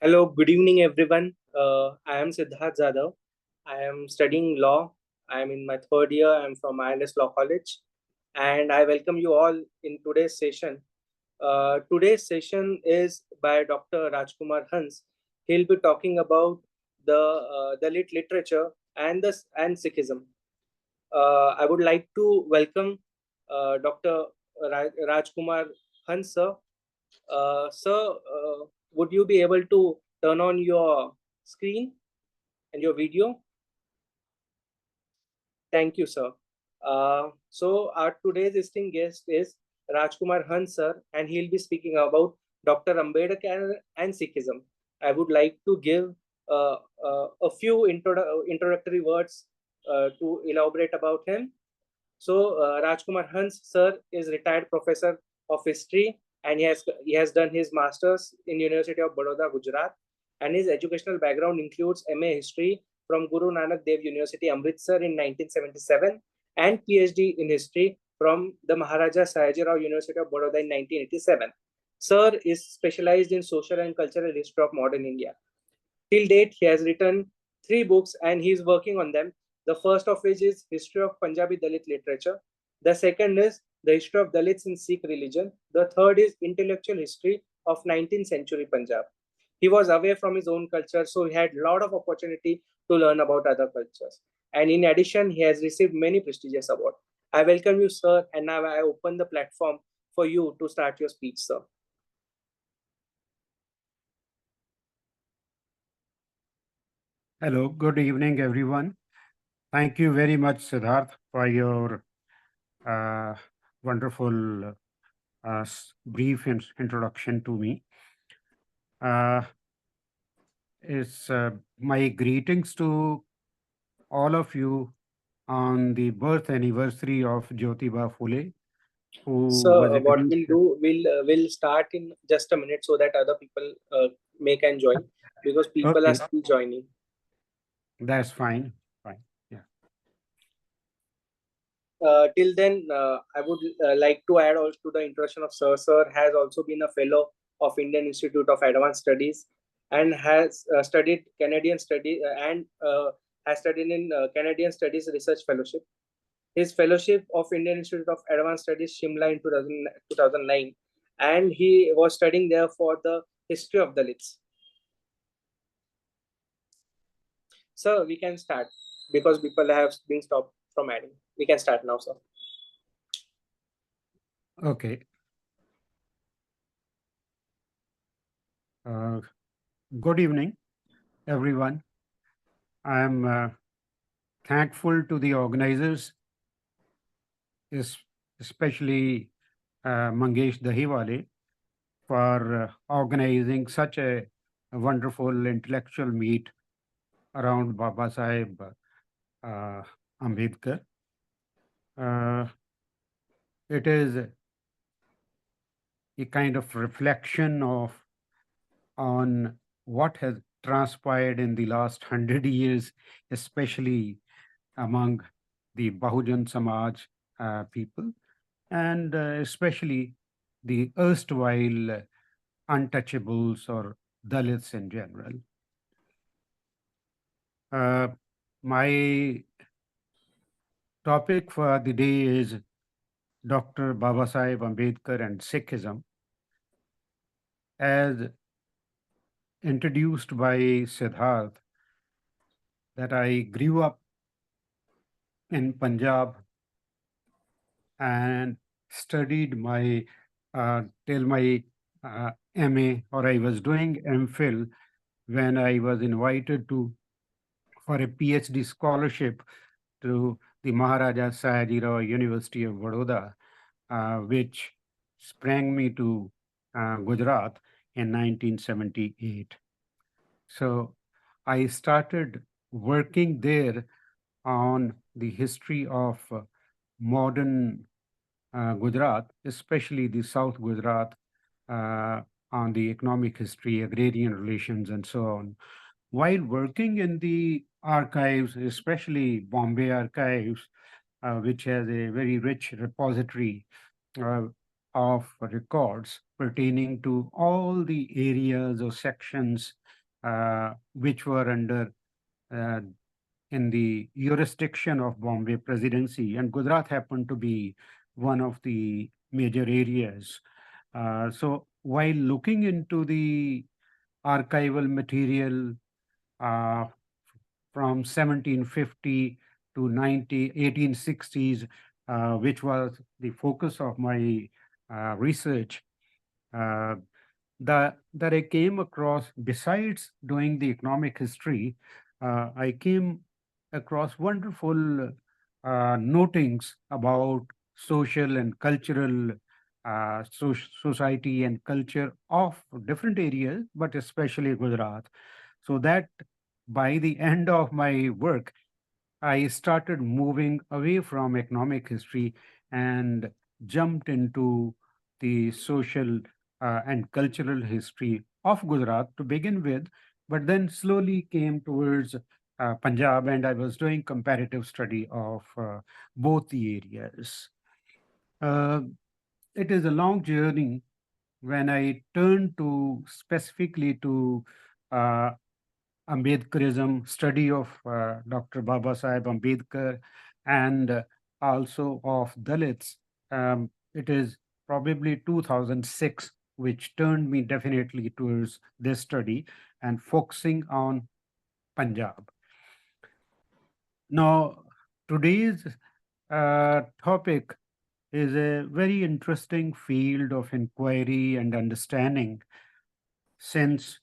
Hello, good evening, everyone. I am Siddharth Jadhav. I am studying law. I am in my third year. I am from ILS Law College, and I welcome you all in today's session. Today's session is by Dr. Rajkumar Hans. He'll be talking about the Dalit literature and Sikhism. I would like to welcome Dr. Rajkumar Hans, sir. Sir, would you be able to turn on your screen and your video? Thank you, sir. So our today's distinct guest is Rajkumar Hans, sir, and he'll be speaking about Dr. Ambedkar and Sikhism. I would like to give a few introductory words to elaborate about him. So Rajkumar Hans, sir, is retired professor of history, and he has done his masters in University of Baroda, Gujarat, and his educational background includes MA History from Guru Nanak Dev University, Amritsar in 1977, and PhD in History from the Maharaja Sayajirao University of Baroda in 1987. Sir is specialized in social and cultural history of modern India. Till date, he has written 3 books and he is working on them. The first of which is History of Punjabi Dalit Literature. The second is The History of Dalits in Sikh Religion. The third is Intellectual History of 19th Century Punjab. He was away from his own culture, so he had a lot of opportunity to learn about other cultures. And in addition, he has received many prestigious awards. I welcome you, sir, and now I open the platform for you to start your speech, sir. Hello, good evening, everyone. Thank you very much, Siddharth, for your wonderful brief introduction to me. It's my greetings to all of you on the birth anniversary of Jyotiba Phule, who was So what introduced. we'll do, we'll start in just a minute so that other people may can join because people are Okay, still joining. that's fine. Fine. Yeah. Till then, I would like to add also to the introduction of Sir. Sir has also been a fellow of Indian Institute of Advanced Studies and has studied Canadian study and has studied in Canadian Studies Research Fellowship. His fellowship of Indian Institute of Advanced Studies, Shimla in 2009, and he was studying there for the history of Dalits. So we can start because people have been stopped from adding. We can start now, sir. Okay. Uh, Good evening, everyone. I am thankful to the organizers, especially Mangesh Dahiwale, for organizing such a wonderful intellectual meet around Babasaheb Ambedkar. Uh, it is a kind of reflection on what has transpired in the last 100 years, especially among the Bahujan Samaj people, and especially the erstwhile untouchables or Dalits in general. My topic for the day is Dr. Babasaheb Ambedkar and Sikhism, as introduced by Siddharth, that I grew up in Punjab and studied my till my MA, or I was doing MPhil when I was invited to for a PhD scholarship to the Maharaja Sayajirao University of Baroda, which sprang me to Gujarat in 1978. So I started working there on the history of modern Gujarat, especially the South Gujarat, on the economic history, agrarian relations, and so on. While working in the archives, especially Bombay archives, which has a very rich repository, uh, of records pertaining to all the areas or sections which were under uh, in the jurisdiction of Bombay Presidency, and Gujarat happened to be one of the major areas. So while looking into the archival material uh, from 1750 to 1860s, which was the focus of my research, uh, that I came across, besides doing the economic history, I came across wonderful notings about social and cultural society and culture of different areas, but especially Gujarat. So that by the end of my work, I started moving away from economic history and jumped into the social and cultural history of Gujarat to begin with, but then slowly came towards Punjab, and I was doing comparative study of both the areas. Uh, it is a long journey when I turned to specifically to uh, Ambedkarism, study of Dr. Babasaheb Ambedkar, and also of Dalits. It is probably 2006 which turned me definitely towards this study and focusing on Punjab. Now, today's topic is a very interesting field of inquiry and understanding, since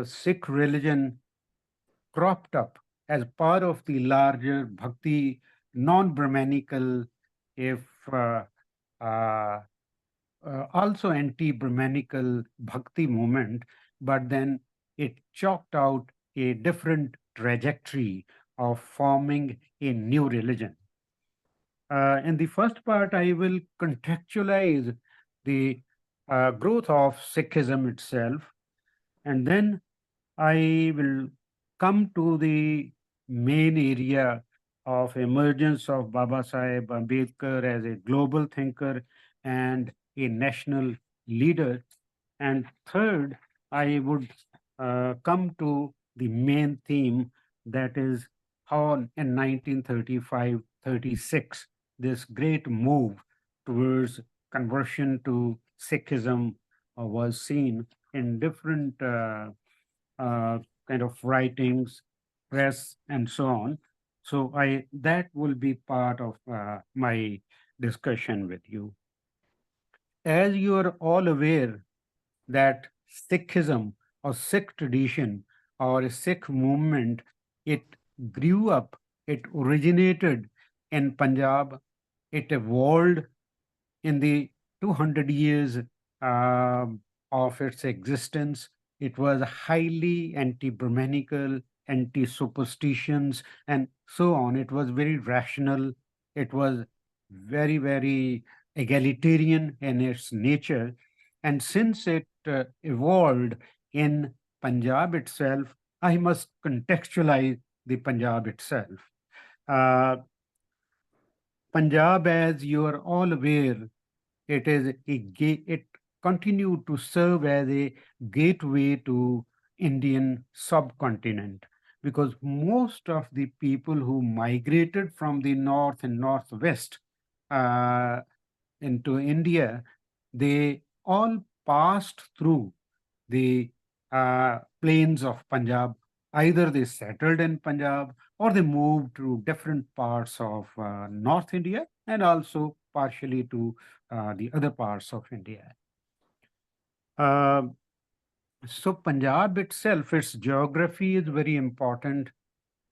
Sikh religion cropped up as part of the larger bhakti, non-Brahmanical, if uh, also anti-Brahmanical bhakti movement, but then it chalked out a different trajectory of forming a new religion. In the first part, I will contextualize the growth of Sikhism itself, and then I will come to the main area of emergence of Babasaheb Ambedkar as a global thinker and a national leader. And third, I would come to the main theme, that is how in 1935-36, this great move towards conversion to Sikhism was seen in different uh, kind of writings, press, and so on. So I that will be part of my discussion with you. As you are all aware that Sikhism or Sikh tradition or a Sikh movement, it grew up, it originated in Punjab, it evolved in the 200 years of its existence. It was highly anti-Brahmanical, anti-superstitions, and so on. It was very rational. It was very, very egalitarian in its nature. And since it evolved in Punjab itself, I must contextualize the Punjab itself. Uh, Punjab, as you are all aware, it continued to serve as a gateway to Indian subcontinent, because most of the people who migrated from the north and northwest uh, into India, they all passed through the plains of Punjab. Either they settled in Punjab or they moved to different parts of North India and also partially to the other parts of India. Uh, so Punjab itself, its geography is very important,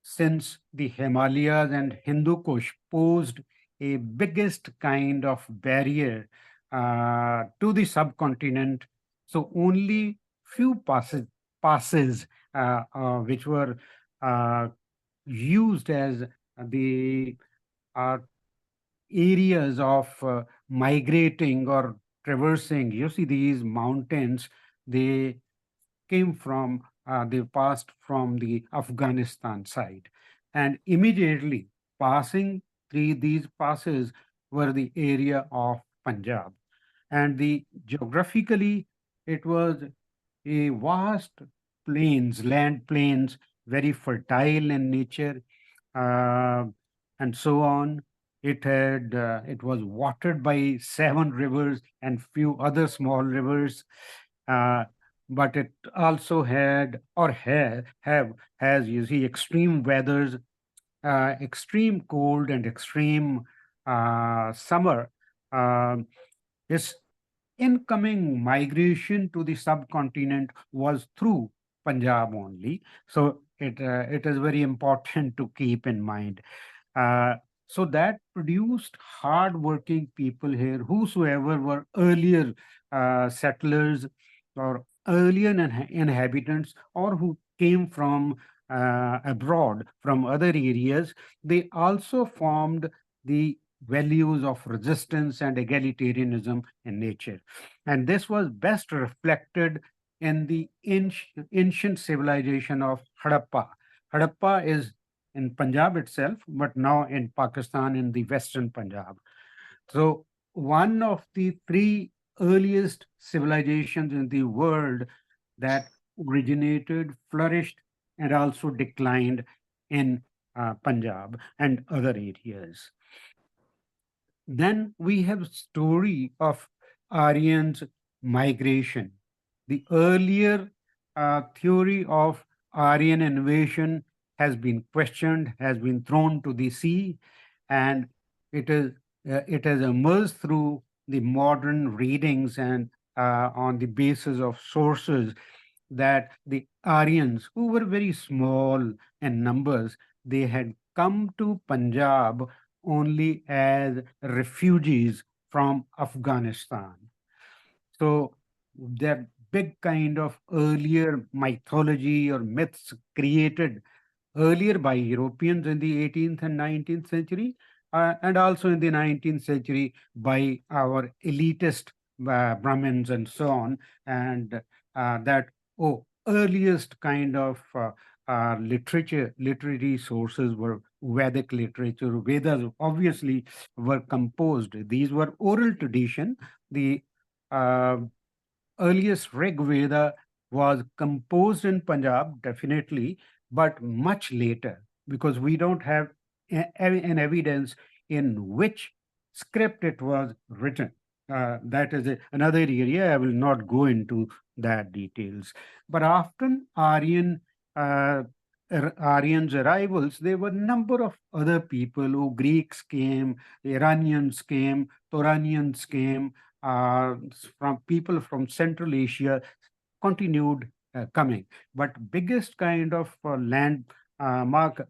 since the Himalayas and Hindu Kush posed a biggest kind of barrier to the subcontinent. So only few passes which were uh, used as the uh, areas of migrating or traversing. You see, these mountains, they came from, they passed from the Afghanistan side. And immediately passing through these passes were the area of Punjab. And the geographically, it was a vast plains, land plains, very fertile in nature, uh, and so on. It was watered by 7 rivers and few other small rivers, uh, but it also had or have has you see extreme weathers, extreme cold and extreme summer. Um its incoming migration to the subcontinent was through Punjab only. So it is very important to keep in mind. Uh, so that produced hard-working people here, whosoever were earlier settlers or earlier inhabitants, or who came from abroad from other areas. They also formed the values of resistance and egalitarianism in nature. And this was best reflected in the ancient civilization of Harappa. Harappa is in Punjab itself, but now in Pakistan in the Western Punjab. So, one of the three earliest civilizations in the world that originated, flourished, and also declined in Punjab and other areas. Then we have story of Aryans migration. The earlier theory of Aryan invasion has been questioned, has been thrown to the sea, and it is it has emerged through the modern readings and on the basis of sources that the Aryans, who were very small in numbers, they had come to Punjab only as refugees from Afghanistan. So that big kind of earlier mythology or myths created earlier by Europeans in the 18th and 19th century, and also in the 19th century by our elitist Brahmins and so on, and that, oh, earliest kind of literary sources were Vedic literature. Vedas obviously were composed. These were oral tradition. The uh, earliest Rig Veda was composed in Punjab, definitely, but much later, because we don't have an evidence in which script it was written. That is another area. I will not go into that details. But often uh, Aryans arrivals, there were a number of other people who Greeks came, Iranians came, Turanians came, from people from Central Asia continued coming. But biggest kind of land mark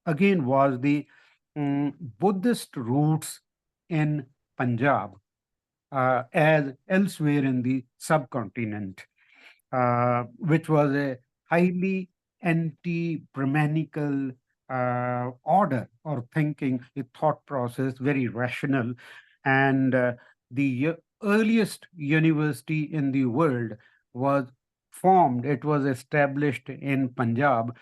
again was the Buddhist roots in Punjab, as elsewhere in the subcontinent, which was a highly anti-Brahmanical order or thinking, a thought process, very rational. And the earliest university in the world was formed, it was established in Punjab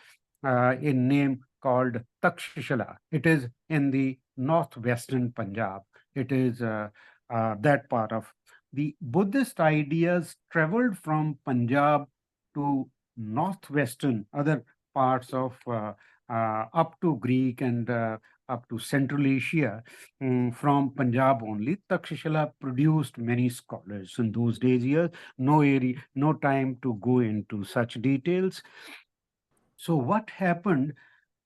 in name called Takshashala. It is in the northwestern Punjab. It is that part of the Buddhist ideas traveled from Punjab to northwestern other parts of up to Greek and up to Central Asia, from Punjab only. Takshashala produced many scholars in those days. Here, no area, no time to go into such details. So what happened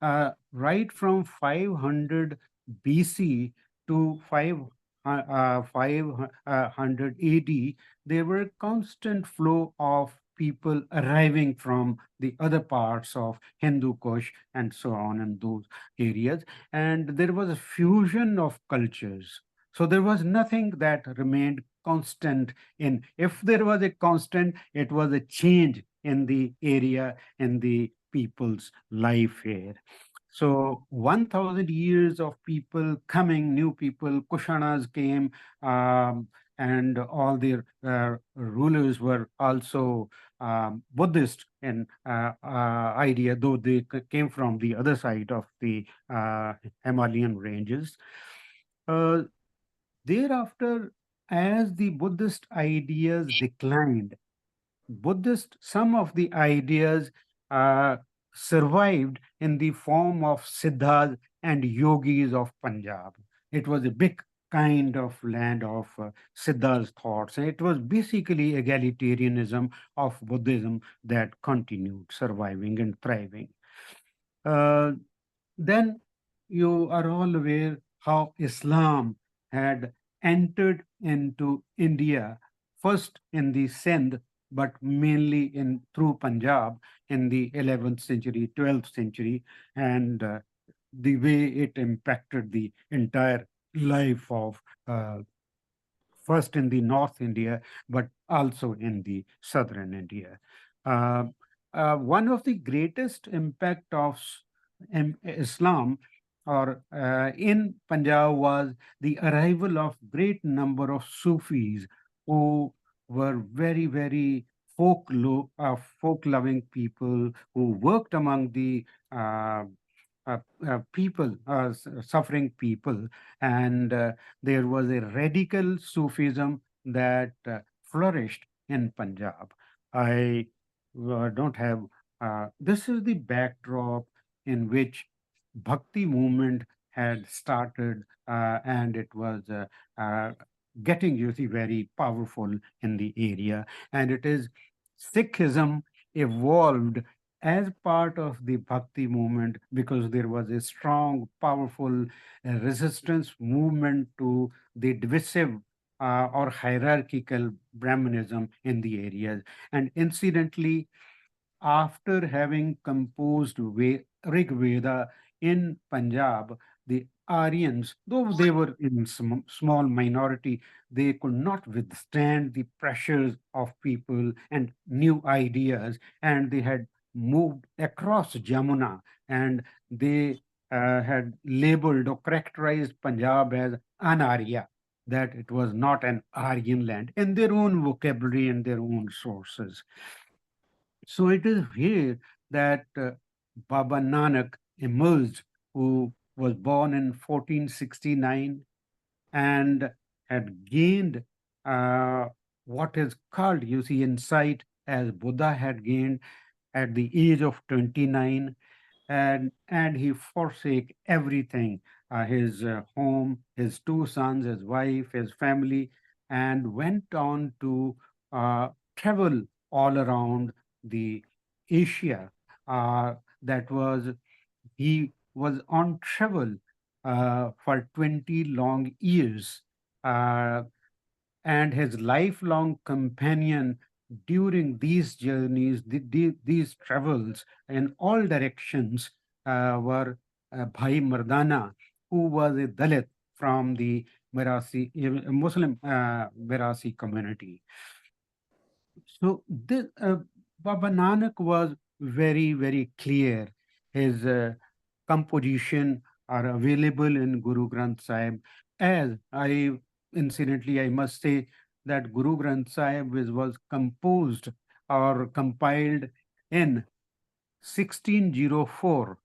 right from 500 BC to 500 AD, there were constant flow of people arriving from the other parts of Hindu Kush and so on in those areas. And there was a fusion of cultures. So there was nothing that remained constant in, if there was a constant, it was a change in the area, in the people's life here. So 1,000 years of people coming, new people, Kushanas came, and all their rulers were also Buddhist in idea, though they came from the other side of the Himalayan ranges. Uh, Thereafter, as the Buddhist ideas declined, some of the ideas uh, survived in the form of Siddhas and yogis of Punjab. It was a big kind of land of Siddha's thoughts. And it was basically egalitarianism of Buddhism that continued surviving and thriving. Uh, then you are all aware how Islam had entered into India, first in the Sindh, but mainly in through Punjab in the 11th century, 12th century, and the way it impacted the entire life of first in the North India, but also in the Southern India. Uh, One of the greatest impact of Islam or in Punjab was the arrival of great number of Sufis who were very, very folk loving people who worked among the uh, people, suffering people, and there was a radical Sufism that flourished in Punjab. I don't have, this is the backdrop in which Bhakti movement had started, and it was uh, getting, you see, very powerful in the area. And it is Sikhism evolved as part of the Bhakti movement because there was a strong, powerful resistance movement to the divisive or hierarchical Brahmanism in the areas. And incidentally, after having composed Rig Veda in Punjab, the Aryans, though they were in small minority, they could not withstand the pressures of people and new ideas, and they had moved across Jamuna, and they had labeled or characterized Punjab as Anarya, that it was not an Aryan land, in their own vocabulary and their own sources. So it is here that Baba Nanak emerged, who was born in 1469 and had gained what is called, you see, insight as Buddha had gained at the age of 29, and he forsake everything, his home, his two sons, his wife, his family, and went on to travel all around the Asia. That was He was on travel for 20 long years. Uh, and his lifelong companion during these journeys, these travels in all directions were Bhai Mardana, who was a Dalit from the Muslim Mirasi community. So Baba Nanak was very, very clear. His composition are available in Guru Granth Sahib. Incidentally, I must say that Guru Granth Sahib was composed or compiled in 1604,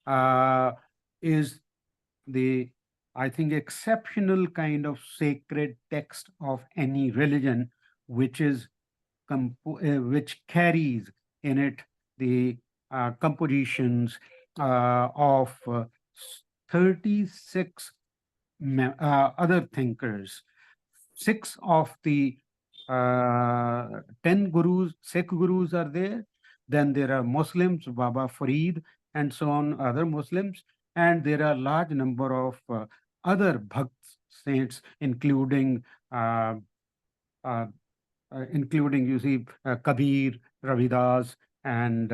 uh, is the, I think, exceptional kind of sacred text of any religion, which is which carries in it the compositions of 36 other thinkers. Six of the 10 gurus, Sikh gurus are there. Then there are Muslims, Baba Farid, and so on, other Muslims. And there are large number of other Bhakt saints, uh, uh, including, you see, Kabir, Ravidas, and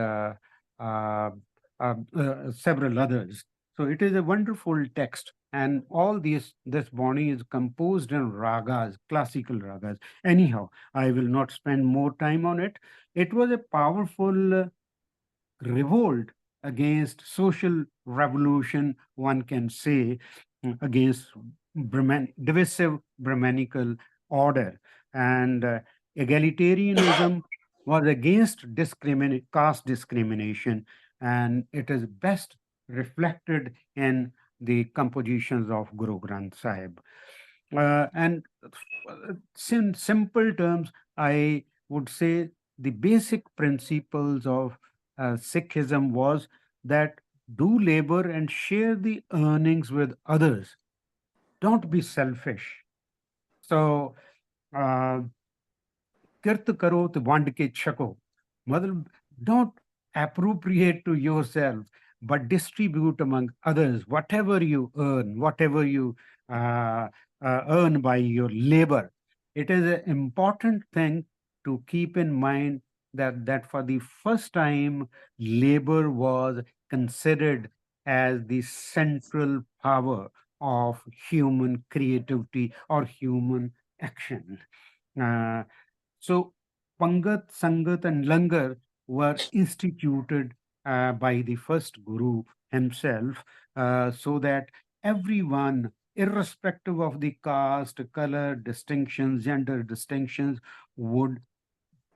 several others. So it is a wonderful text, and all this body is composed in ragas, classical ragas. Anyhow, I will not spend more time on it. It was a powerful revolt against social revolution, one can say, against divisive Brahmanical order. And egalitarianism was against caste discrimination, and it is best reflected in the compositions of Guru Granth Sahib. And in simple terms, I would say the basic principles of Sikhism was that do labor and share the earnings with others. Don't be selfish. So, uh, किर्त करो तो बांट के छको मतलब don't appropriate to yourself but distribute among others whatever you earn, whatever you uh, earn by your labor. It is an important thing to keep in mind that for the first time labor was considered as the central power of human creativity or human action. Uh, so Pangat, Sangat, and Langar were instituted by the first Guru himself so that everyone, irrespective of the caste, color distinctions, gender distinctions, would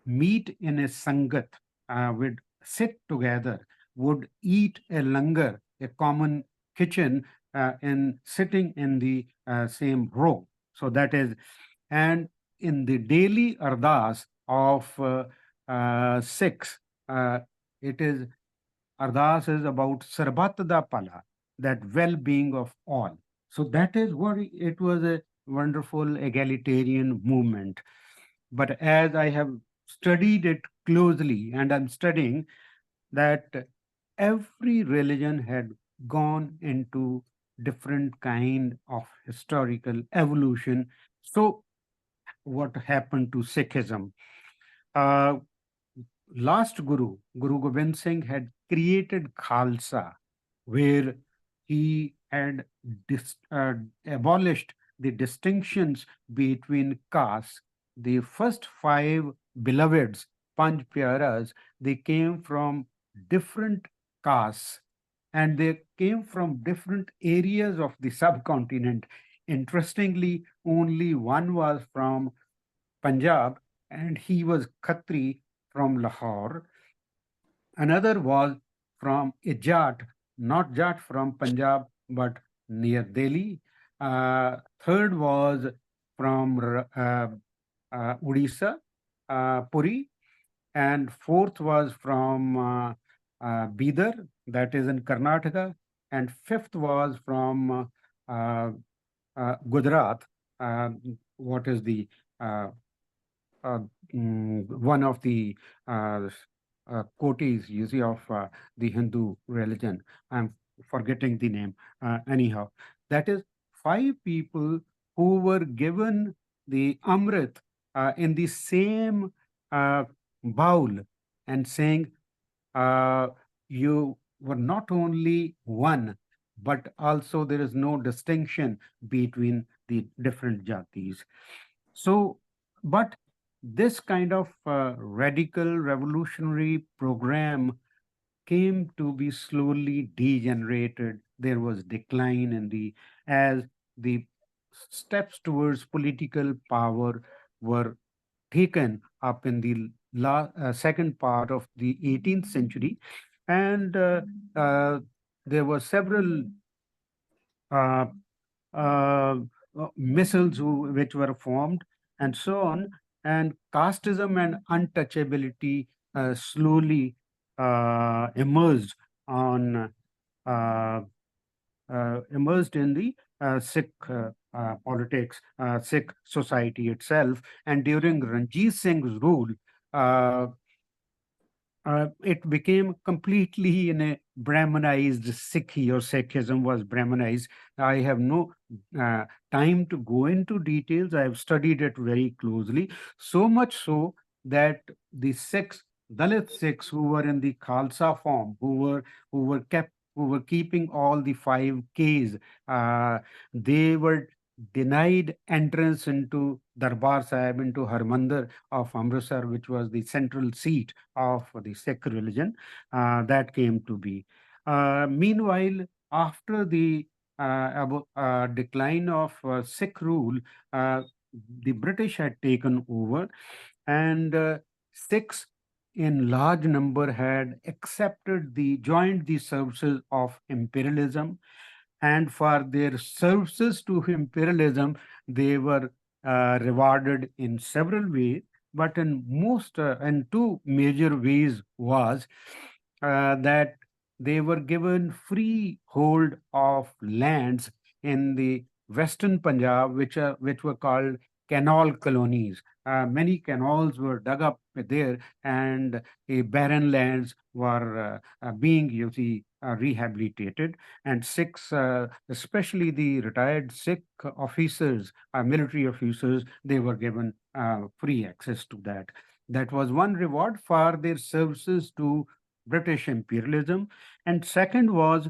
meet in a Sangat, would sit together, would eat a langar, a common kitchen, in sitting in the same row. So that is, and in the daily ardas of Sikhs, it is ardas is about sarbat da pala, that well-being of all. So that is what it was, a wonderful egalitarian movement. But as I have studied it closely, and I'm studying that every religion had gone into different kind of historical evolution. So what happened to Sikhism? Uh, Last Guru, Guru Gobind Singh, had created Khalsa, where he had abolished the distinctions between castes. The first five beloveds, Panch Pyaras, they came from different castes and they came from different areas of the subcontinent. Interestingly, only one was from Punjab, and he was Khatri from Lahore. Another was from a Jat, not Jat from Punjab, but near Delhi. Third was from Odisha, Puri, and fourth was from Bidar, that is in Karnataka, and fifth was from Gujarat, uh, what is the uh, uh, one of the kotis, you see, of the Hindu religion. I'm forgetting the name. Anyhow, that is five people who were given the Amrit in the same uh, bowl and saying, you were not only one, but also there is no distinction between the different jatis. So, but this kind of radical revolutionary program came to be slowly degenerated. There was decline in the as the steps towards political power were taken up in the second part of the 18th century, and uh, there were several uh, uh, missiles which were formed, and so on. And casteism and untouchability slowly emerged on emerged in the Sikh politics, Sikh society itself. And during Ranjit Singh's rule, uh, it became completely in a Brahmanized Sikhi, or Sikhism was Brahmanized. I have no time to go into details. I have studied it very closely, so much so that the Sikhs, Dalit Sikhs who were in the Khalsa form, who were keeping all the five Ks, they were denied entrance into Darbar Sahib, into Harmandir of Amritsar, which was the central seat of the Sikh religion. That came to be. Meanwhile, after the decline of Sikh rule, uh, the British had taken over, and Sikhs in large number had joined the services of imperialism, and for their services to imperialism, they were rewarded in several ways, but in two major ways was that they were given free hold of lands in the western Punjab, which were called canal colonies. Many canals were dug up there, and barren lands were being, you see, rehabilitated. And Sikhs, especially the retired Sikh officers, military officers, they were given free access to that. That was one reward for their services to British imperialism. And second was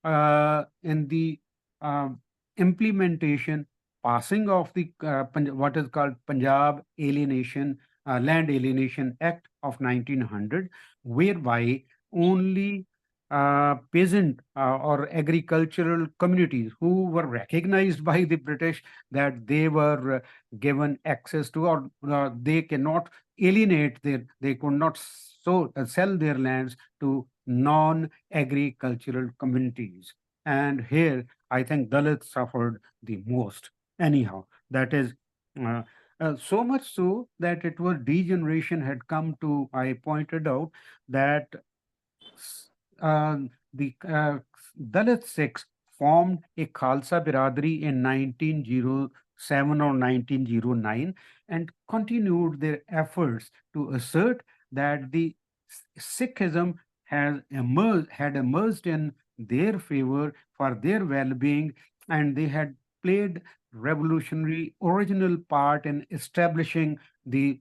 in the um, implementation, passing of the what is called Punjab Alienation Land Alienation Act of 1900, whereby only peasant or agricultural communities who were recognized by the British that they were given access to, or they cannot alienate they could not sell their lands to non-agricultural communities. And here, I think Dalits suffered the most. Anyhow, that is uh, so much so that it was degeneration had come to, I pointed out that the Dalit Sikhs formed a Khalsa Biradari in 1907 or 1909 and continued their efforts to assert that the Sikhism had emerged in their favor for their well-being, and they had played revolutionary original part in establishing the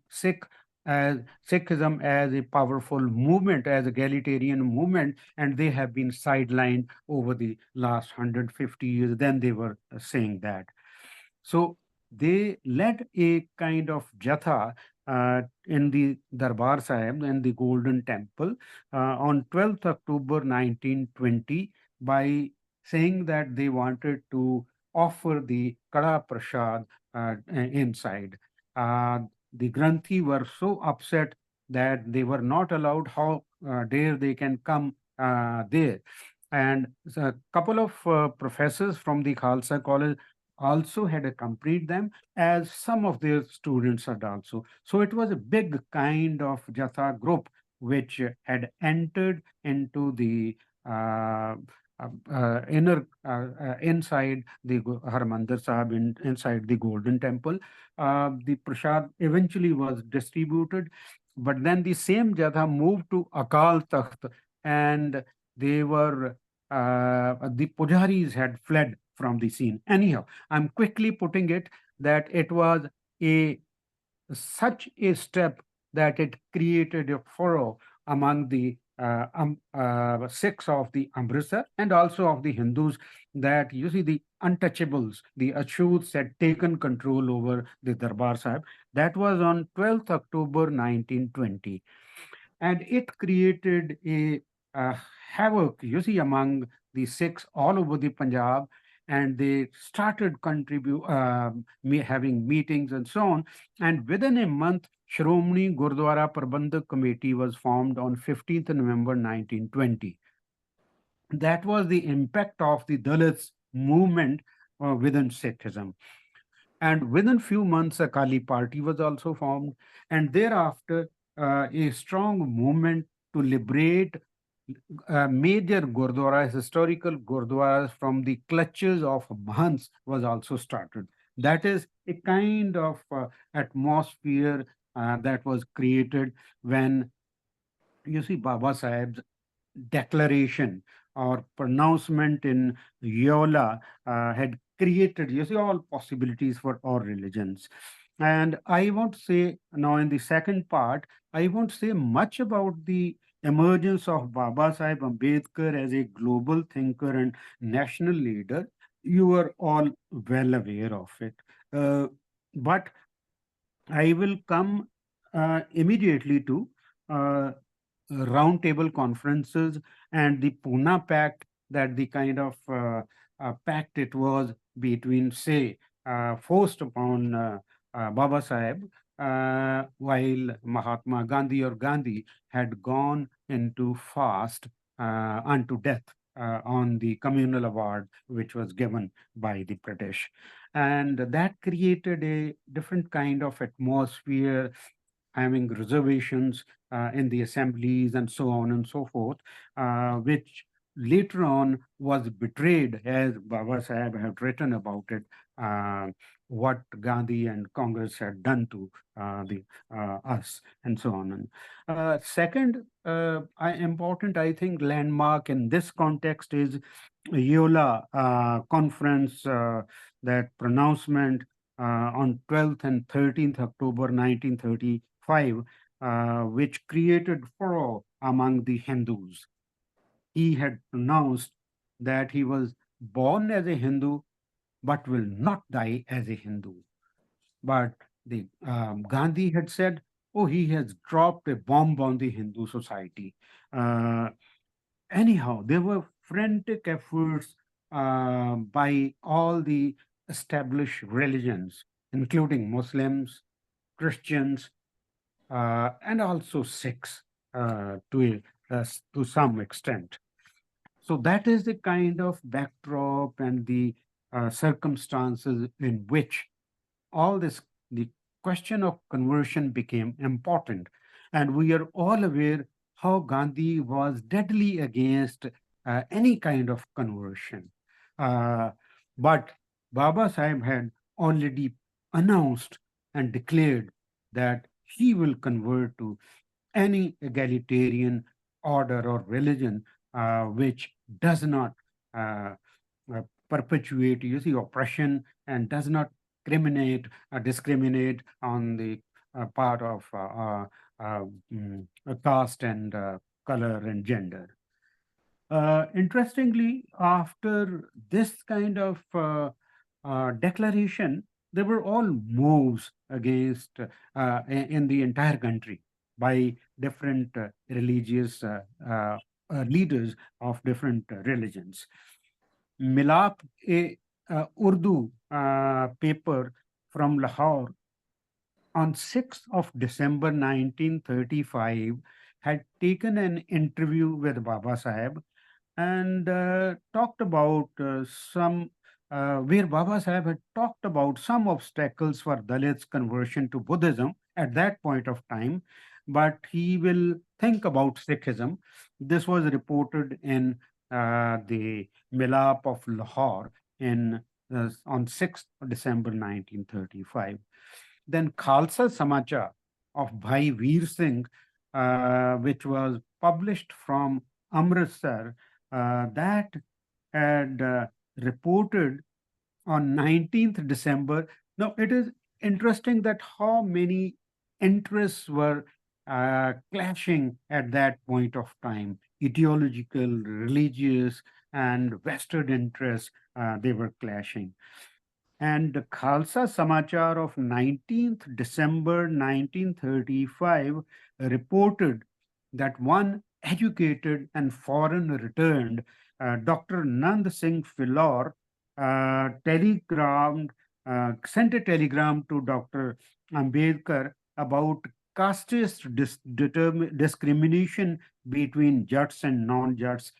as Sikhism as a powerful movement, as egalitarian movement, and they have been sidelined over the last 150 years. Then they were saying that. So they led a kind of jatha in the Darbar Sahib and the Golden Temple on 12th October 1920 by saying that they wanted to offer the Kada Prasad inside. The Granthi were so upset that they were not allowed how dare they can come there. And a couple of professors from the Khalsa College also had accompanied them, as some of their students had also. So it was a big kind of Jatha group which had entered into the inner inside the Harmandir Sahib, inside the Golden Temple. The prasad eventually was distributed, but then the same Jatha moved to Akal Takht, and they were the pujaris had fled from the scene. Anyhow, I'm quickly putting it that it was a such a step that it created a furrow among the Sikhs of the Amritsar and also of the Hindus, that you see the untouchables, the Achoots had taken control over the Darbar Sahib. That was on 12th October 1920. And it created a havoc, you see, among the Sikhs all over the Punjab, and they started having meetings and so on. And within a month, Shromani Gurdwara Prabandhak Committee was formed on 15th November 1920. That was the impact of the Dalits movement within Sikhism. And within few months, a Kali party was also formed. And thereafter, a strong movement to liberate major gurdwaras, historical gurdwaras from the clutches of Mahants was also started. That is a kind of atmosphere that was created when you see Babasaheb's declaration or pronouncement in Yola had created, you see, all possibilities for all religions. And I won't say now in the second part, I won't say much about the emergence of Babasaheb Ambedkar as a global thinker and national leader. You are all well aware of it. But I will come immediately to roundtable conferences and the Pune Pact, that the kind of pact it was between, say, forced upon Baba Sahib, while Mahatma Gandhi or Gandhi had gone into fast unto death. on the communal award, which was given by the British. And that created a different kind of atmosphere, having reservations in the assemblies and so on and so forth, which later on was betrayed, as Baba Saheb had written about it, uh, what Gandhi and Congress had done to the us and so on. And second, important, I think, landmark in this context is Yola conference, that pronouncement on 12th and 13th October 1935, which created furor among the Hindus. He had pronounced that he was born as a Hindu, but will not die as a Hindu. But the Gandhi had said, "Oh, he has dropped a bomb on the Hindu society." Uh, Anyhow, there were frantic efforts by all the established religions, including Muslims, Christians, and also Sikhs to some extent. So that is the kind of backdrop and the circumstances in which all this, the question of conversion became important. And we are all aware how Gandhi was deadly against any kind of conversion. Uh, but Baba Sahib had already announced and declared that he will convert to any egalitarian order or religion which does not uh, perpetuate, you see, oppression and does not discriminate on the part of caste and color and gender. Interestingly, after this kind of declaration, there were all moves against in the entire country by different religious leaders of different religions. Milap, a Urdu paper from Lahore, on 6th of December 1935, had taken an interview with Baba Saheb and talked about where Baba Saheb had talked about some obstacles for Dalits' conversion to Buddhism at that point of time, but he will think about Sikhism. This was reported in the Milap of Lahore on 6th December 1935. Then Khalsa Samachar of Bhai Veer Singh, which was published from Amritsar, that had reported on 19th December. Now, it is interesting that how many interests were clashing at that point of time, ideological, religious, and Western interests, they were clashing. And the Khalsa Samachar of 19th December 1935 reported that one educated and foreign returned Dr. Nand Singh Philor sent a telegram to Dr. Ambedkar about casteist discrimination between Jats and non-Jats.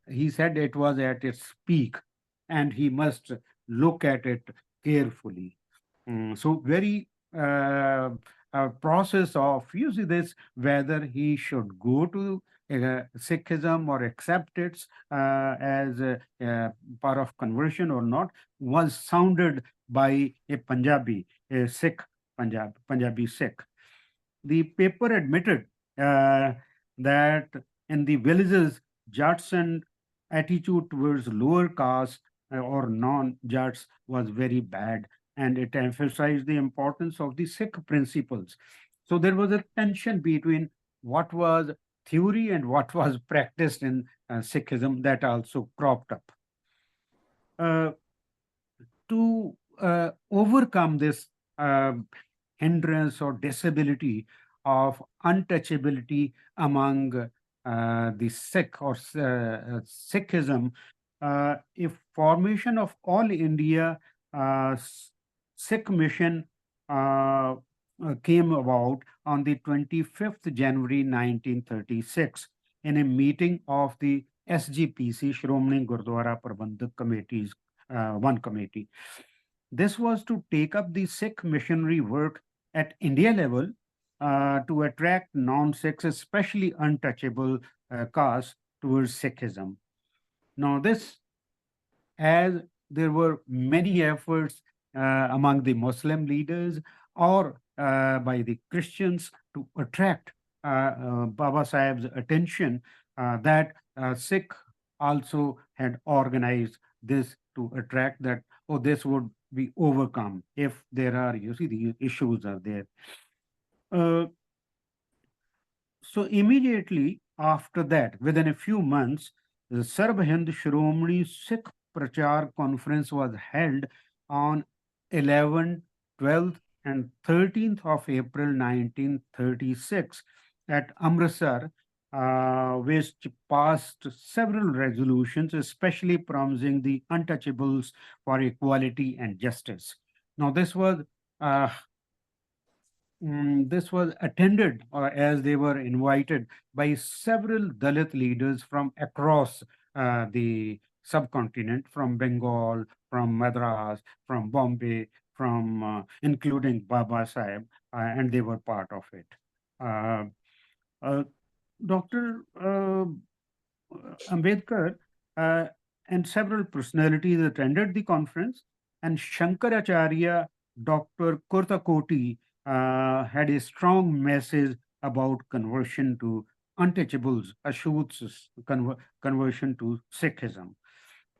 He said it was at its peak and he must look at it carefully. So very process of, you see this, whether he should go to Sikhism or accept it as a part of conversion or not, was sounded by a Punjabi, a Sikh, Punjabi Sikh. The paper admitted that in the villages, Jats and attitude towards lower caste or non-Jats was very bad, and it emphasized the importance of the Sikh principles. So there was a tension between what was theory and what was practiced in Sikhism that also cropped up. To overcome this hindrance or disability of untouchability among the Sikh or Sikhism, a formation of All India Sikh Mission came about on the 25th January 1936 in a meeting of the SGPC, Shromani Gurdwara Prabandhak Committee's one committee. This was to take up the Sikh missionary work at India level to attract non-Sikhs, especially untouchable castes, towards Sikhism. Now, this, as there were many efforts among the Muslim leaders or by the Christians to attract Babasaheb's attention, that Sikh also had organized this to attract that, oh, this would be overcome if there are, you see, the issues are there. Uh, so immediately after that, within a few months, the Sarb Hind Shiromani Sikh Prachar Conference was held on 11th, 12th, and 13th of April 1936 at Amritsar, which passed several resolutions, especially promising the untouchables for equality and justice. Now, uh, this was attended, or as they were invited, by several Dalit leaders from across the subcontinent, from Bengal, from Madras, from Bombay, from including Babasaheb, and they were part of it. Uh, uh, Dr. Ambedkar uh, and several personalities attended the conference, and Shankaracharya, Dr. Kurtakoti, had a strong message about conversion to untouchables, Ashut's conversion to Sikhism.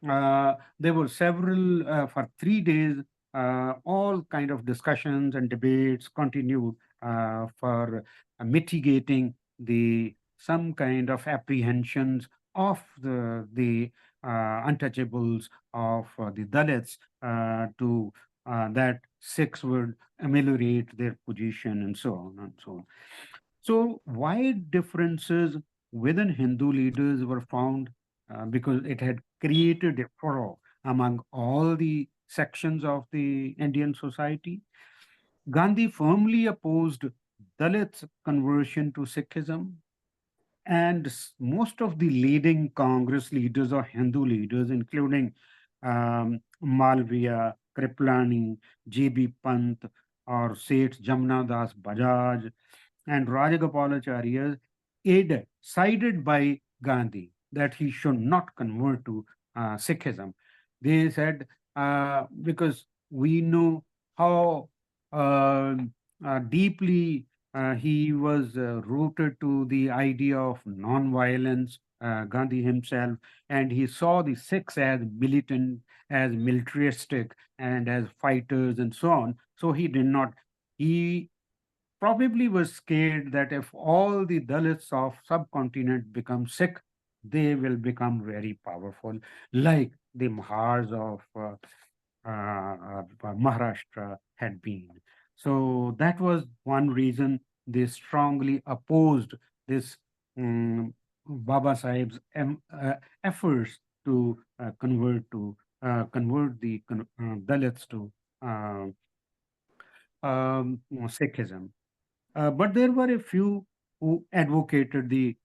There were several, for 3 days, all kind of discussions and debates continued for mitigating the some kind of apprehensions of the untouchables of the Dalits to that Sikhs would ameliorate their position and so on and so on. So wide differences within Hindu leaders were found because it had created a furrow among all the sections of the Indian society. Gandhi firmly opposed Dalits' conversion to Sikhism, and most of the leading Congress leaders or Hindu leaders, including Malviya, Kriplani, J.B. Pant, or Seth Jamna Das Bajaj, and Rajagopalacharya, sided by Gandhi that he should not convert to Sikhism. They said, because we know how uh, deeply he was rooted to the idea of non-violence, Gandhi himself, and he saw the Sikhs as militant, as militaristic, and as fighters, and so on. So he did not. He probably was scared that if all the Dalits of subcontinent become Sikh, they will become very powerful, like the Mahars of Maharashtra had been. So that was one reason they strongly opposed this Baba Sahib's efforts to convert the Dalits to uh, Sikhism. But there were a few who advocated the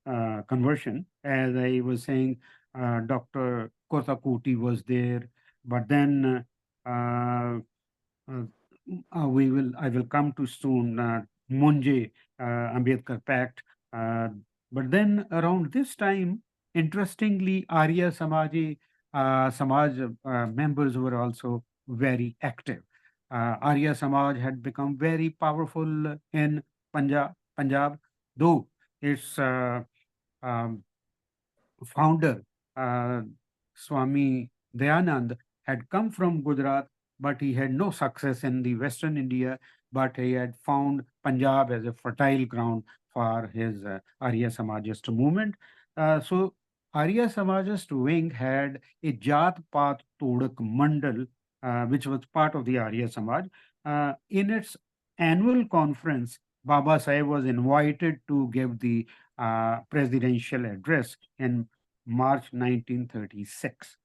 conversion. As I was saying, Dr. Kotakuti was there, but then uh, I will come to soon, Munje Ambedkar Pact. Uh, but then around this time, interestingly, Arya Samaj members were also very active. Arya Samaj had become very powerful in Punjab, though its um, founder, Swami Dayanand, had come from Gujarat, but he had no success in the Western India, but he had found Punjab as a fertile ground for his Arya Samajist movement. So Arya Samajist wing had a Jat Paat Todak Mandal, which was part of the Arya Samaj. In its annual conference, Baba Sahib was invited to give the presidential address in March 1936.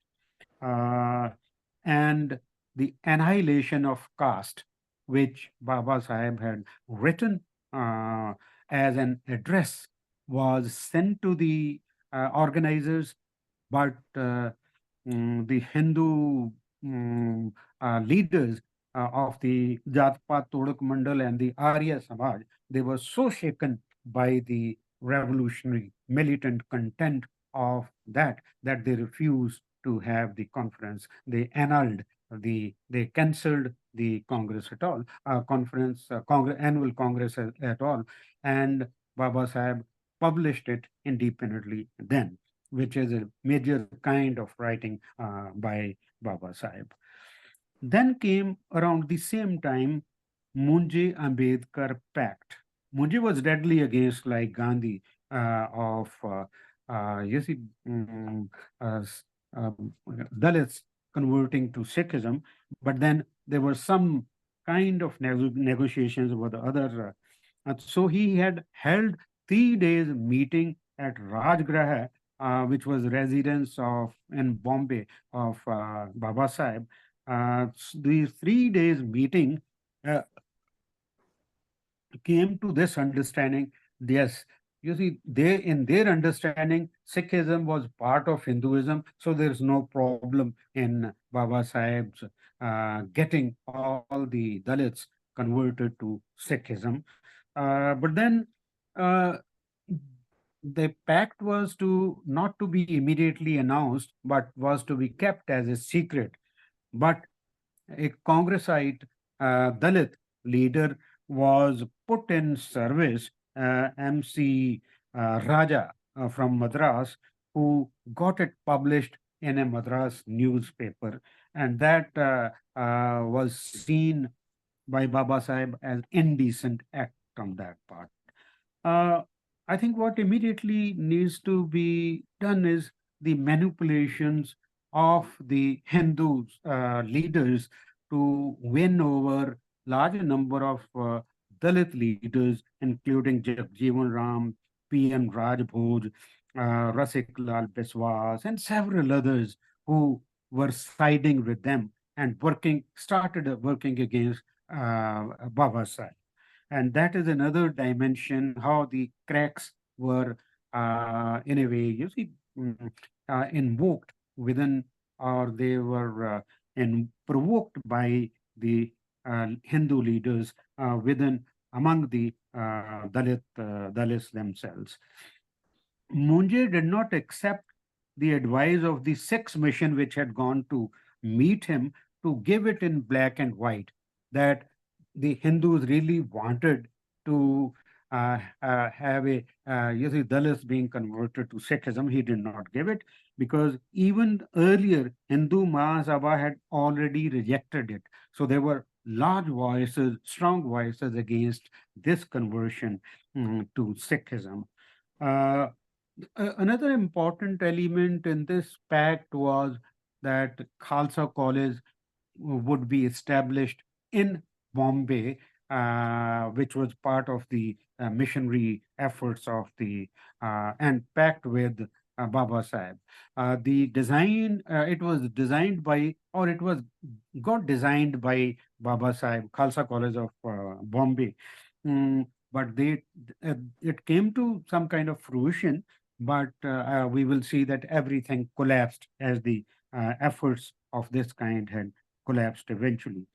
Uh, and the annihilation of caste, which Baba Sahib had written as an address, was sent to the organizers, but the Hindu leaders of the Jatpat Todak Mandal and the Arya Samaj, they were so shaken by the revolutionary militant content of that they refused to have the conference. They annulled they cancelled the Congress at all, annual Congress at all, and Baba Sahib published it independently then, which is a major kind of writing by Baba Sahib. Then came around the same time Munje Ambedkar Pact. Munje was deadly against, like Gandhi, of you see, uh, s- Dalits converting to Sikhism, but then there were some kind of negotiations with the other. So he had held 3 days meeting at Rajgraha, which was residence of in Bombay of Baba Sahib. The 3 days meeting uh, came to this understanding. Yes, you see, they in their understanding, Sikhism was part of Hinduism, so there's no problem in Baba Sahib's getting all the Dalits converted to Sikhism. But then uh, the pact was to not to be immediately announced, but was to be kept as a secret. But a Congressite Dalit leader was put in service, MC Raja from Madras, who got it published in a Madras newspaper. And that was seen by Baba Sahib as indecent act on that part. Uh, I think what immediately needs to be done is the manipulations of the Hindu leaders to win over large number of Dalit leaders, including Jagjeevan Ram, P.M. Raj Bhoj, Rasik Lal Biswas, and several others who were siding with them and started working against Baba Sahib. And that is another dimension how the cracks were in a way you see invoked within, or they were provoked by the Hindu leaders within among the Dalits themselves. Munje did not accept the advice of the Sixth mission, which had gone to meet him, to give it in black and white, that the Hindus really wanted to have a, you see, Dalits being converted to Sikhism. He did not give it because even earlier, Hindu Mahasabha had already rejected it. So there were large voices, strong voices against this conversion to Sikhism. Uh, Another important element in this pact was that Khalsa College would be established in Bombay, which was part of the missionary efforts of the and pact with Baba Sahib. The design, it was designed by, or it was got designed by Baba Sahib, Khalsa College of Bombay. But it came to some kind of fruition, but we will see that everything collapsed as the efforts of this kind had collapsed eventually.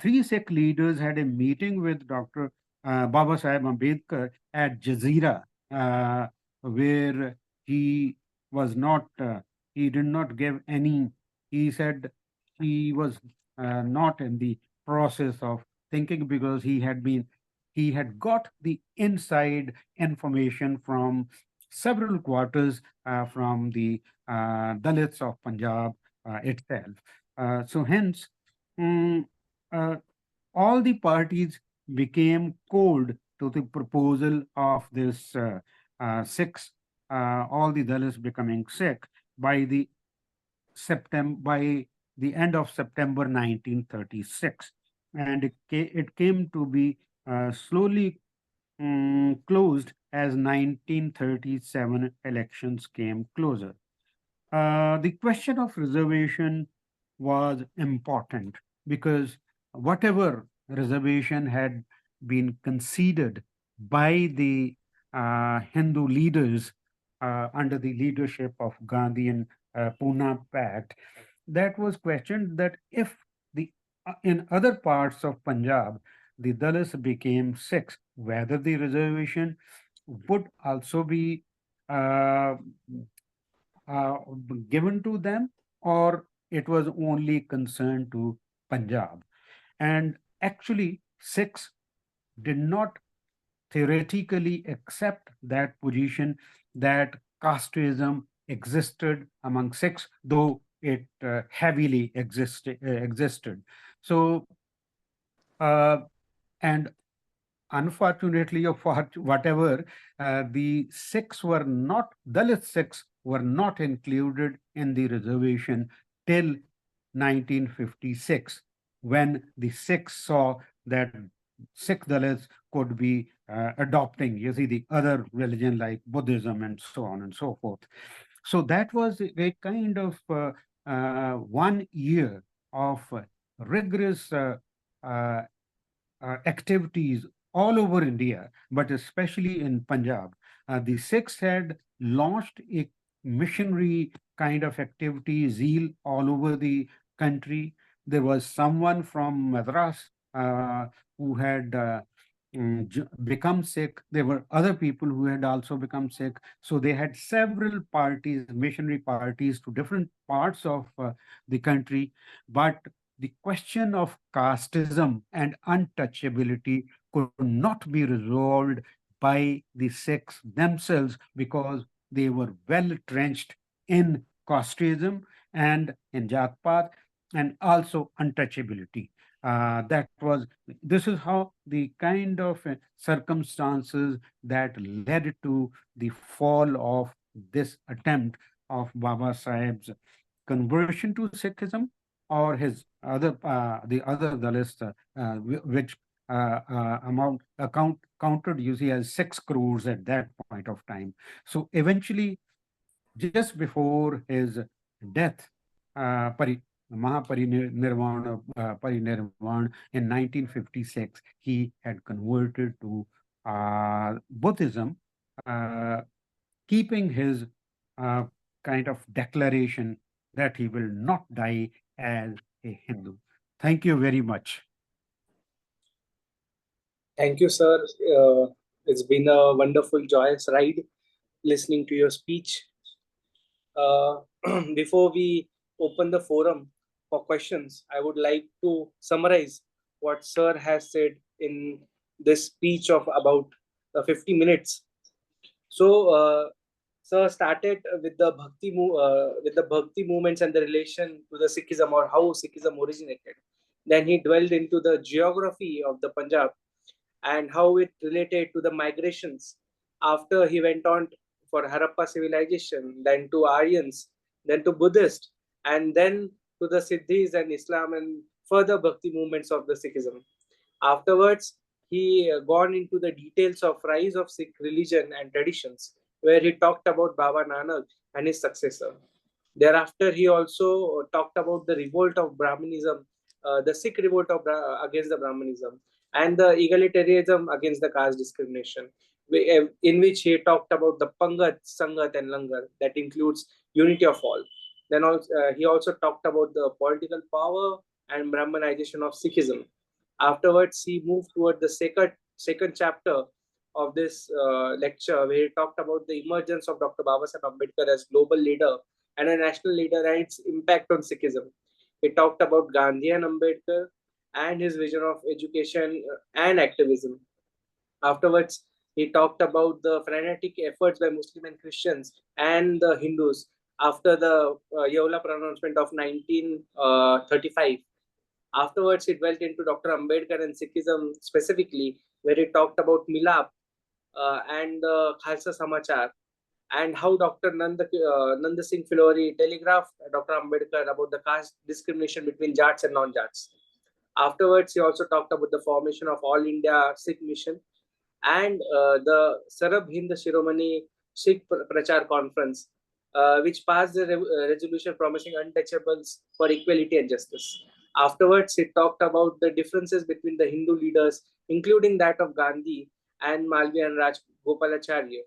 Three Sikh leaders had a meeting with Dr. Babasaheb Ambedkar at Jazeera, where he was not, he did not give any, he said he was not in the process of thinking because he had got the inside information from several quarters from the Dalits of Punjab itself. So hence, mm, uh, all the parties became cold to the proposal of this all the Dalits becoming Sikh by the end of September 1936, and it came to be slowly closed as 1937 elections came closer. The question of reservation was important because whatever reservation had been conceded by the Hindu leaders under the leadership of Gandhi and Pune Pact, that was questioned that if the in other parts of Punjab, the Dalits became Sikhs, whether the reservation would also be uh, uh, given to them, or it was only concerned to Punjab. And actually, Sikhs did not theoretically accept that position that casteism existed among Sikhs, though it heavily existed. So, uh, and unfortunately, or for whatever, the Sikhs were not, Dalit Sikhs were not included in the reservation till 1956, when the Sikhs saw that Sikh Dalits could be adopting, you see, the other religion like Buddhism and so on and so forth. So that was a kind of 1 year of rigorous uh, activities all over India, but especially in Punjab. The Sikhs had launched a missionary kind of activity, zeal all over the country. There was someone from Madras who had become Sikh. There were other people who had also become Sikh. So they had several parties, missionary parties to different parts of the country. But the question of casteism and untouchability could not be resolved by the Sikhs themselves, because they were well trenched in casteism and in Jatpat, and also untouchability. This is how the kind of circumstances that led to the fall of this attempt of Baba Saheb's conversion to Sikhism, or his the other Dalits, which counted, you see, as 6 crores at that point of time. So eventually, just before his death, Parinirvan in 1956, he had converted to Buddhism, uh, keeping his uh, kind of declaration that he will not die as a Hindu. Thank you very much. Thank you, sir. It's been a wonderful, joyous ride listening to your speech. Before we open the forum for questions, I would like to summarize what sir has said in this speech of about 50 minutes. So, sir started with the bhakti movements and the relation to the Sikhism, or how Sikhism originated. Then he dwelled into the geography of the Punjab and how it related to the migrations. After he went on for Harappa civilization, then to Aryans, then to Buddhist, and then to the Siddhis and Islam, and further Bhakti movements of the Sikhism. Afterwards, he gone into the details of rise of Sikh religion and traditions, where he talked about Baba Nanak and his successor. Thereafter, he also talked about the revolt of Brahmanism, the Sikh revolt against the Brahmanism, and the egalitarianism against the caste discrimination, in which he talked about the Pangat, Sangat, and Langar, that includes unity of all. Then also, he also talked about the political power and Brahmanization of Sikhism. Afterwards, he moved toward the second chapter of this lecture, where he talked about the emergence of Dr. Babasaheb Ambedkar as global leader and a national leader and its impact on Sikhism. He talked about Gandhi and Ambedkar and his vision of education and activism. Afterwards, he talked about the frenetic efforts by Muslim and Christians and the Hindus after the Yeola pronouncement of 1935. Afterwards, he dwelt into Dr. Ambedkar and Sikhism specifically, where he talked about Milap and the Khalsa Samachar, and how Dr. Nanda Singh Filori telegraphed Dr. Ambedkar about the caste discrimination between Jats and non-Jats. Afterwards, he also talked about the formation of All India Sikh Mission and the Sarab Hind Shiromani Sikh Prachar Conference, which passed the resolution promising untouchables for equality and justice. Afterwards, he talked about the differences between the Hindu leaders, including that of Gandhi and Malvi and Raj Gopalacharya.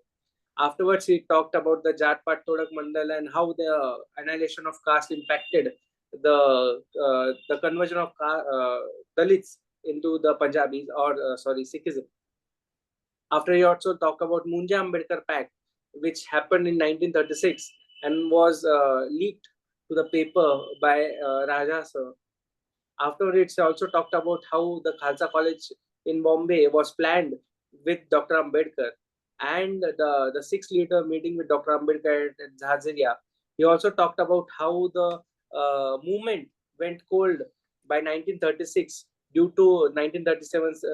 Afterwards, he talked about the Jat Pat Todak Mandal and how the annihilation of caste impacted the conversion of Dalits into the Punjabis or Sikhism. After, he also talked about Munja Ambedkar Pact, which happened in 1936 and was leaked to the paper by Raja sir. Afterwards, he also talked about how the Khalsa College in Bombay was planned with Dr. Ambedkar and the 6 liter meeting with Dr. Ambedkar at Jhaziria. He also talked about how the movement went cold by 1936 due to 1937's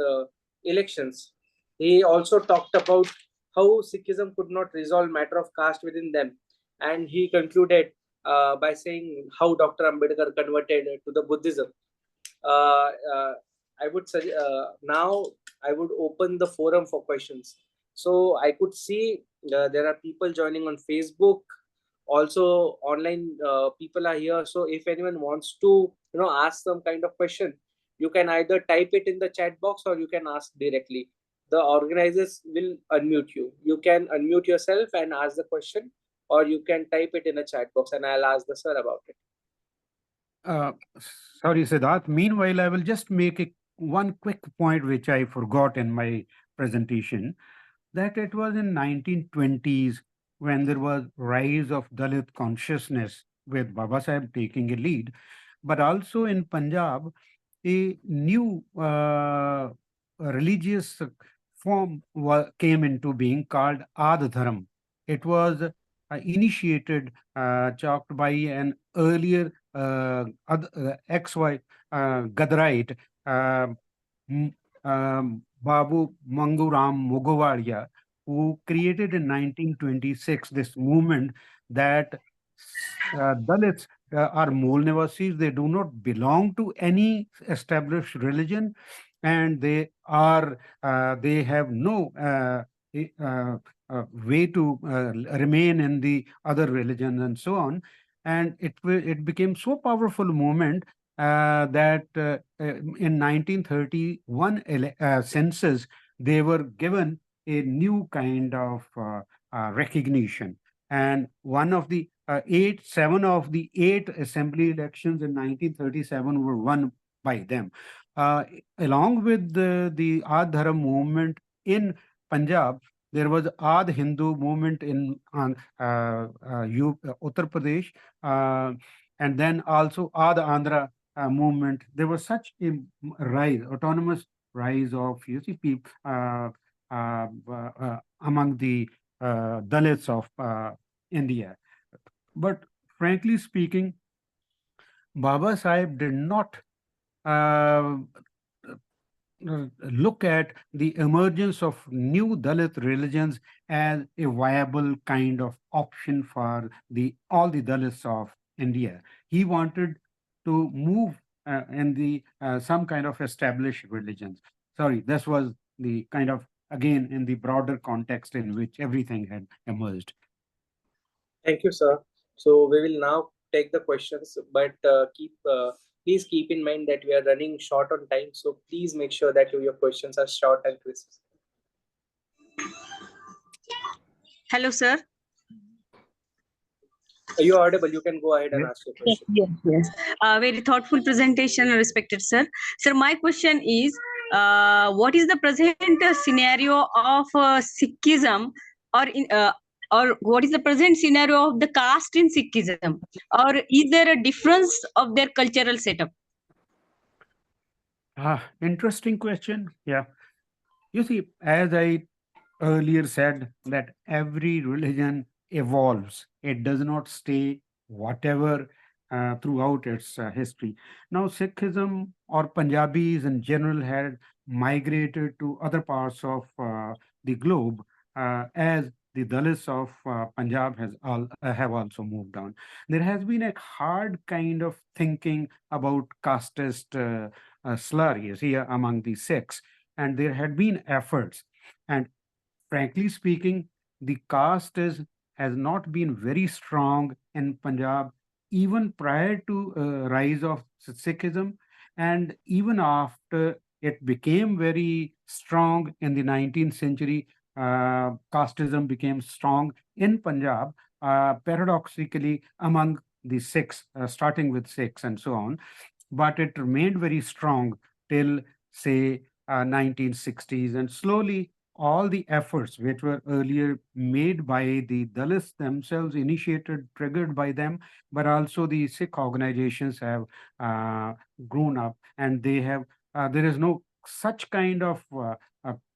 elections. He also talked about how Sikhism could not resolve matter of caste within them, and he concluded by saying how Dr. Ambedkar converted to the Buddhism. uh, uh, I would say now I would open the forum for questions. So I could see there are people joining on Facebook. Also, online people are here. So if anyone wants to, ask some kind of question, you can either type it in the chat box or you can ask directly. The organizers will unmute you. You can unmute yourself and ask the question, or you can type it in the chat box, and I'll ask the sir about it. Uh, Sorry, Siddharth. Meanwhile, I will just make one quick point which I forgot in my presentation, that it was in 1920s when there was rise of Dalit consciousness with Babasaheb taking a lead, but also in Punjab, a new religious form came into being called Ad Dharam. It was initiated, chalked by an earlier ex-wife, Gadarite, uh, Babu Manguram Mugovadia, who created in 1926 this movement that Dalits are Mool Nivasis. They do not belong to any established religion, and they have no way to remain in the other religions and so on. And it became so powerful movement that in 1931 census, they were given a new kind of recognition. And one of the 7 of the 8 assembly elections in 1937 were won by them. Along with the Ad Dharam movement in Punjab, there was Ad Hindu movement in Uttar Pradesh, and then also Ad Andhra movement. There was such a autonomous rise of people among the Dalits of India. But frankly speaking, Baba Sahib did not look at the emergence of new Dalit religions as a viable kind of option for all the Dalits of India. He wanted to move in the some kind of established religions. Sorry, this was the kind of, again, in the broader context in which everything had emerged. Thank you, sir. So we will now take the questions, but please keep in mind that we are running short on time. So please make sure that your questions are short and crisp. Hello, sir. Are you audible? You can go ahead and ask your question. Yes. Very thoughtful presentation, respected sir. Sir, my question is, what is the present scenario of Sikhism, or what is the present scenario of the caste in Sikhism, or is there a difference of their cultural setup? Interesting question. Yeah. You see, as I earlier said, that every religion evolves. It does not stay whatever throughout its history. Now, Sikhism or Punjabis in general had migrated to other parts of the globe as the Dalits of Punjab have also moved on. There has been a hard kind of thinking about casteist slurries here among the Sikhs, and there had been efforts. And frankly speaking, the caste has not been very strong in Punjab even prior to rise of Sikhism, and even after it became very strong in the 19th century. casteism became strong in Punjab, paradoxically among the Sikhs, starting with Sikhs and so on. But it remained very strong till, say, 1960s. And slowly, all the efforts which were earlier made by the Dalits themselves, initiated, triggered by them, but also the Sikh organizations have uh, grown up, and they have, there is no such kind of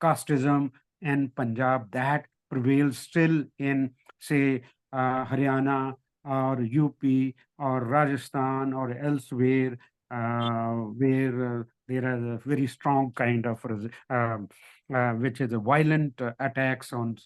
casteism in Punjab that prevails still in, say, Haryana or UP or Rajasthan or elsewhere, where there are a very strong kind of which is a violent attacks on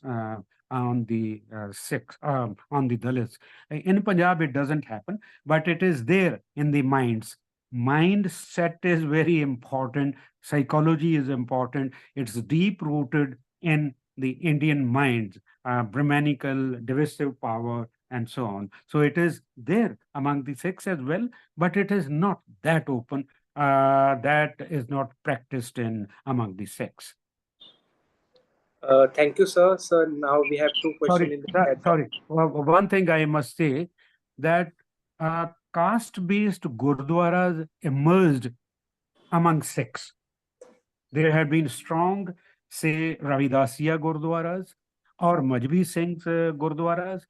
the Sikhs, on the Dalits. In Punjab, it doesn't happen, but it is there in the minds. Mindset is very important. Psychology is important. It's deep rooted in the Indian mind, Brahmanical, divisive power, and so on. So it is there among the Sikhs as well, but it is not that open. That is not practiced in among the Sikhs. Thank you, sir. Sir, now we have two questions in the chat. Sorry. One thing I must say that caste-based gurdwaras emerged among Sikhs. There had been strong, say, Ravidasiya gurdwaras or Majbi Singh's gurdwaras.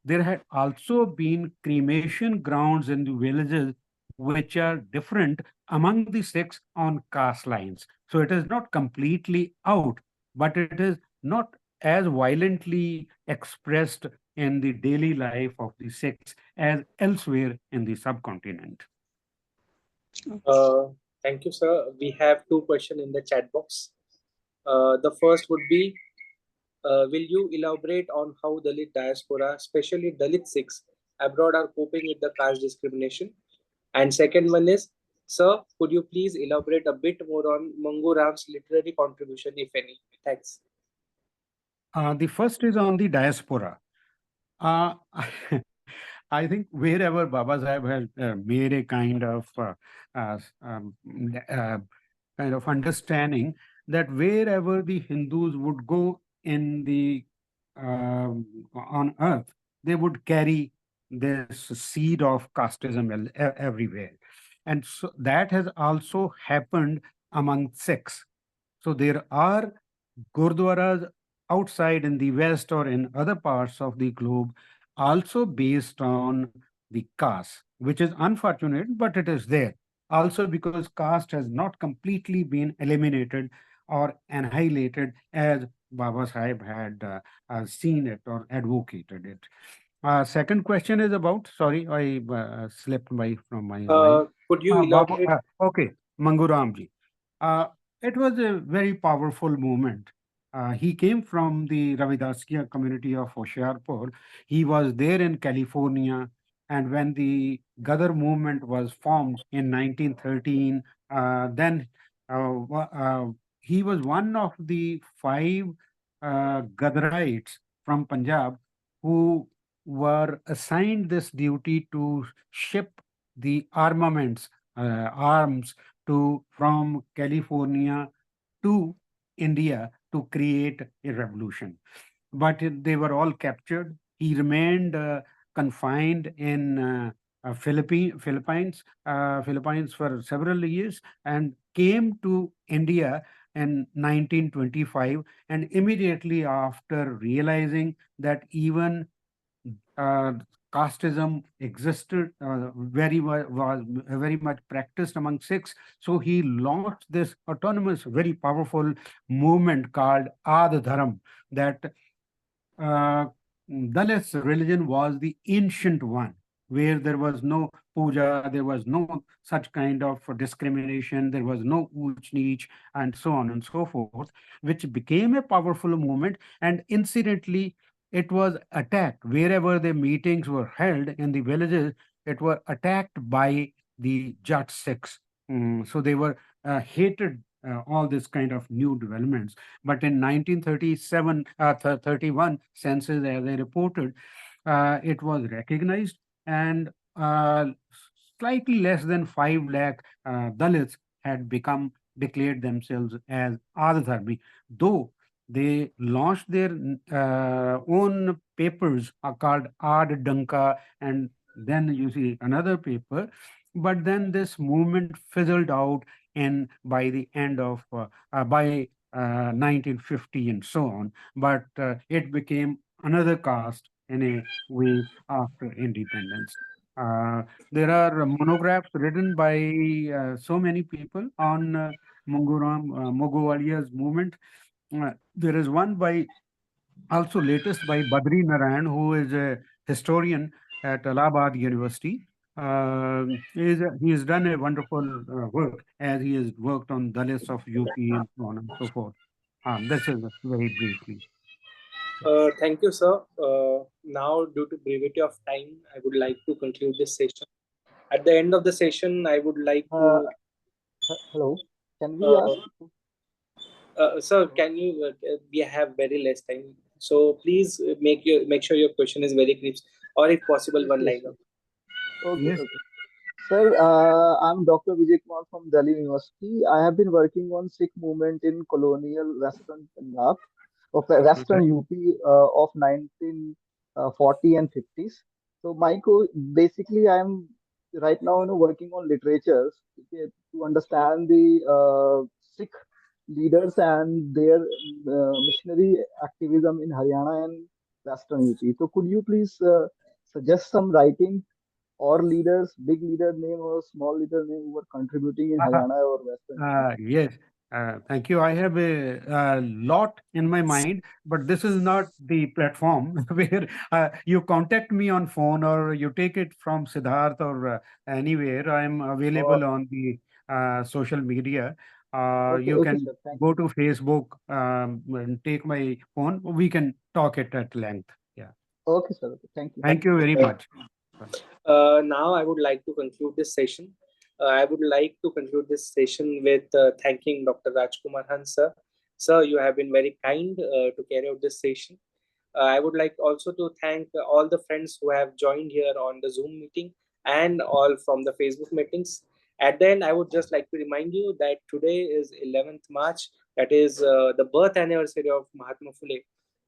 There had also been cremation grounds in the villages which are different among the Sikhs on caste lines. So it is not completely out, but it is not as violently expressed in the daily life of the Sikhs as elsewhere in the subcontinent. Thank you, sir. We have two questions in the chat box. The first would be, will you elaborate on how Dalit diaspora, especially Dalit Sikhs abroad, are coping with the caste discrimination? And second one is, sir, could you please elaborate a bit more on Mangu Ram's literary contribution, if any? Thanks. The first is on the diaspora. Uh, I think wherever Babasaheb has made a kind of uh, um, uh, kind of understanding that wherever the Hindus would go in the on earth, they would carry this seed of casteism everywhere, and so that has also happened among Sikhs. So there are gurdwaras outside in the West or in other parts of the globe, also based on the caste, which is unfortunate, but it is there. Also because caste has not completely been eliminated or annihilated as Baba Sahib had seen it or advocated it. Second question is about, sorry, I slipped from my mind. Could you elaborate? Okay, Manguramji. Uh, it was a very powerful movement. He came from the Ravidasiya community of Hoshiarpur. He was there in California. And when the Gadar movement was formed in 1913, then he was one of the five Gadarites from Punjab who were assigned this duty to ship the armaments, arms from California to India to create a revolution. But they were all captured. He remained confined in Philippines for several years and came to India in 1925. And immediately after realizing that even uh, casteism existed, was very much practiced among Sikhs. So he launched this autonomous, very powerful movement called Ad Dharam, that Dalits religion was the ancient one, where there was no puja, there was no such kind of discrimination, there was no uch neech, and so on and so forth, which became a powerful movement. And incidentally, it was attacked wherever the meetings were held in the villages. It was attacked by the Jat Sikhs. So they were hated all this kind of new developments. But in 1937, 31 census, as I reported, it was recognized, and slightly less than 5 lakh Dalits had declared themselves as Adharmi, though they launched their own papers called Ad Danka, and then you see another paper. But then this movement fizzled out, and by the end of by 1950 and so on. But it became another caste in a way after independence. Uh, there are monographs written by so many people on Mogwalia's movement. There is one by also latest by Badri Narayan, who is a historian at Allahabad University. He has done a wonderful work, as he has worked on Dalits of UP and so on and so forth. This is very briefly. Thank you, sir. Now, due to brevity of time, I would like to conclude this session. At the end of the session, I would like to. Hello, can we ask? Sir, can you? We have very less time, so please make sure your question is very crisp, or if possible, one Yes, liner. Okay, Yes. okay. Sir, I'm Dr. Vijay Kumar from Delhi University. I have been working on Sikh movement in colonial Western Punjab, of Western Okay. UP of 1940 and 50s. So basically, I'm right now working on literatures, okay, to understand the Sikh leaders and their missionary activism in Haryana and Western UP. So could you please suggest some writing or leaders, big leader name or small leader name who were contributing in Haryana or Western UP? Yes, thank you. I have a lot in my mind, but this is not the platform where you contact me on phone or you take it from Siddharth or anywhere. I'm Oh, available on the social media. okay, You okay, can sir. Thank go you. to Facebook and take my phone. We can talk it at length. Yeah. Okay, sir. Okay, thank you. Thank you very much. Now, I would like to conclude this session. I would like to conclude this session with thanking Dr. Rajkumar Hans, sir. Sir, you have been very kind to carry out this session. I would like also to thank all the friends who have joined here on the Zoom meeting and all from the Facebook meetings. At the end, I would just like to remind you that today is 11th March. That is the birth anniversary of Mahatma Phule.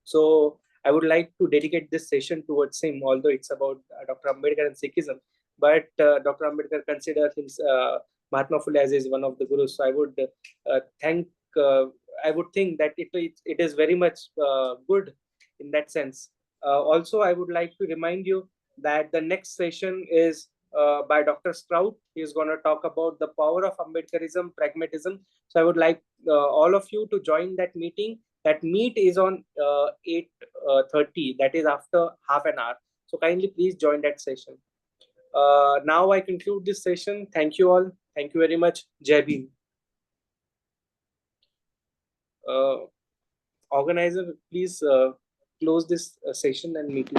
So I would like to dedicate this session towards him, although it's about Dr. Ambedkar and Sikhism. But Dr. Ambedkar considered Mahatma Phule as is one of the gurus. So I would thank. I would think that it is very much good in that sense. Also, I would like to remind you that the next session is by Dr. Strout. He is going to talk about the power of Ambedkarism, pragmatism. So I would like all of you to join that meeting. That meet is on 8:30. That is after half an hour. So kindly please join that session. Now I conclude this session. Thank you all. Thank you very much. Jai Bhim. Organizer, please close this session and meeting.